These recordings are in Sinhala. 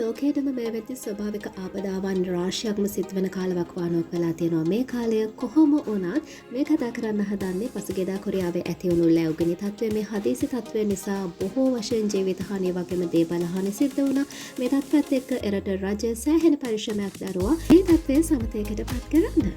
ලෝකයටම මේ වෙද්දි ස්වභාවික ආපදාවන් රාශියක්ම සිදුවන කාලවකවානුවක් වෙලා තියෙනවා. මේ කාලය කොහොම වුණත් මේ කතා කරන්න හදන්නේ පසුගියදා කොරියාවේ ඇති වුණු ලැබුගිනි තත්ත්වය. මේ හදිසි තත්ත්වය නිසා බොහෝ වශයෙන් ජීවිත හානිය වගේම දේපල හානි සිද්ධ වුණා. මේ තත්ත්වයත් එක්ක එරට රජය සෑහෙන පරිශ්‍රමයක් දරුවා මේ තත්ත්වය සමතයකට පත් කරන්න.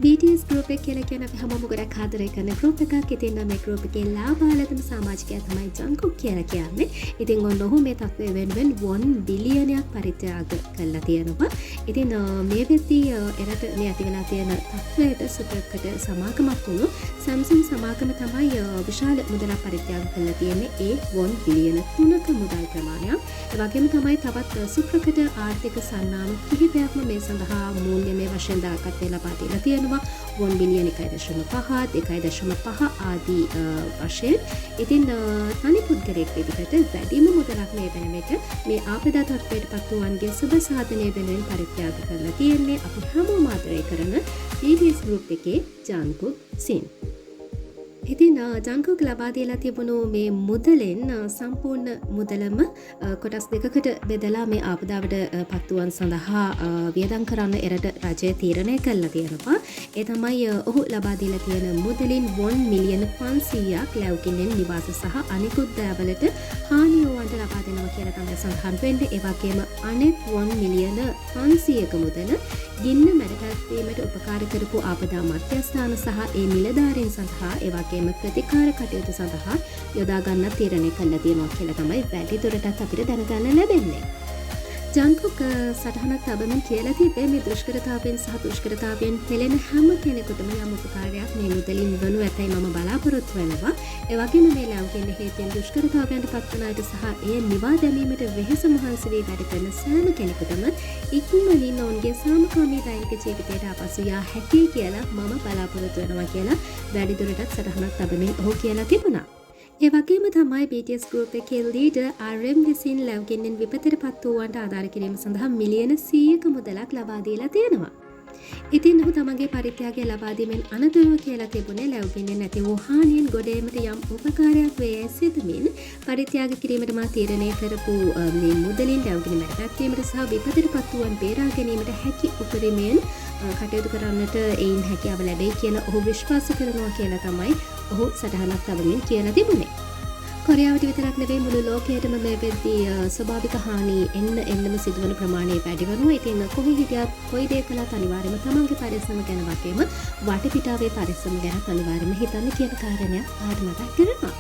BTS group එක කියලා කියන අපි හැමෝම ගොඩක් ආදරය කරන group එකක්. ඉතින් මේ group එකේ ලාභාලතම සමාජිකයා තමයි ජංකුක් කියලා කියන්නේ. ඉතින් ඔහු මේ තත්ත්වය වෙනුවෙන් 1 බිලියනයක් පරිත්‍යාග කළා තියෙනවා. ඉතින් මේ වෙද්දී එරට මේ ඇති වෙලා තියෙන තත්ත්වයට සුපරකට සමාගමක් වුණු Samsung සමාගම තමයි විශාල මුදලක් පරිත්‍යාග කළා තියෙන්නේ. ඒ 1 බිලියන 3ක මුදල් ප්‍රමාණයක්. ඒ වගේම තමයි තවත් සුප්‍රකට ආර්ථික සන්නාම කිහිපයක්ම මේ සඳහා මූල්‍යමය වශයෙන් දායකත්වය ලබා දීලා තියෙනවා. 1 බිලියන 1.5 1.5 ආදී වශයෙන්. ඉතින් තනි පුද්ගලයෙක් විදිහට වැඩිම මුදලක් මේ වෙන එක මේ ආපදා තත්ත්වයට පත් වූවන්ගේ සුබ සාධනය වෙනුවෙන් පරිත්‍යාග කරලා තියෙන්නේ අපි හැමෝම ආදරය කරන BTS group එකේ ජංකුක් සින්. ඉතින් ජංකුක් ලබා දීලා තිබුණු මේ මුදලෙන් සම්පූර්ණ මුදලම කොටස් දෙකකට බෙදලා මේ ආපදාවට පත්වුවන් සඳහා වියදම් කරන්න එරට රජය තීරණය කළා තියෙනවා. ඒ තමයි ඔහු ලබා දීලා තියෙන මුදලින් 1 මිලියන 500ක් ලැබුකින්ෙන් නිවාස සහ අනිකුත් දෑවලට හානි වුවන්ට ලබා දෙනවා කියලා තමයි සඳහන් වෙන්නේ. ඒ වගේම අනෙක් 1 මිලියන 500ක මුදල ගින්න මැඩපැත්වීමට උපකාර කරපු ආපදා මධ්‍යස්ථාන සහ ඒ නිලධාරීන් සඳහා ඒ වගේම ප්‍රතිකාර කටයුතු සඳහා යොදා ගන්න තීරණය කළා තියෙනවා කියලා තමයි වැඩි දුරටත් අපිට දැනගන්න ලැබෙන්නේ. ජංකුක් සටහනක් තබමින් කියලා තිබේ මේ දුෂ්කරතාවයෙන් සහ දුෂ්කරතාවයෙන් පෙළෙන හැම කෙනෙකුටම යම් උපකාරයක් මේ මුදලින් වනු ඇතයි මම බලාපොරොත්තු වෙනවා. ඒ වගේම මේ ලැබුකින් හේතුවෙන් දුෂ්කරතාවයන්ට පත්වන අයට සහ එය නිවා දැමීමට වෙහෙස මහන්සි වී වැඩ කරන සෑම කෙනෙකුටම ඉක්මනින් ඔවුන්ගේ සාමකාමී දෛනික ජීවිතයට අපසු යා හැකියි කියලා මම බලාපොරොත්තු වෙනවා කියලා වැඩි දුරටත් සටහනක් තබමින් ඔහු කියලා තිබුණා. ඒ වගේම තමයි BTS group එකේ ලීඩර් RM විසින් ලැබුකින්ෙන් විපතට පත් වූවන්ට ආධාර කිරීම සඳහා මිලියන 100ක මුදලක් ලබා දීලා තියෙනවා. ඉතින් ඔහු තමගේ පරිත්‍යාගය ලබා දීමෙන් අනතුරුව කියලා තිබුණේ ලැබුකින්ෙන් නැති වූ හානියෙන් ගොඩ ඒමට යම් උපකාරයක් වේ සිතමින් පරිත්‍යාග කිරීමට මා තීරණය කරපු මේ මුදලින් ලැබුකින් මැඩපැත්වීමට සහ විපතට පත් වූවන් බේරා ගැනීමට හැකි උපරිමයෙන් කටයුතු කරන්නට එයින් හැකියාව ලැබෙයි කියලා ඔහු විශ්වාස කරනවා කියලා තමයි ඔහු සටහනක් තබමින් කියලා තිබුණේ. කොරියාවට විතරක් නෙවෙයි මුළු ලෝකයටම මේ වෙද්දී ස්වභාවික හානි එන්නම සිදුවන ප්‍රමාණය වැඩි වෙනවා. ඉතින් කොහේ හිටියත් කොයි දේ කළත් අනිවාර්යයෙන්ම තමන්ගේ පරිස්සම ගැන වගේම වටපිටාවේ පරිස්සම ගැන අනිවාර්යයෙන්ම හිතන්න කියන කාරණයක් ආයෙත් මතක් කරනවා.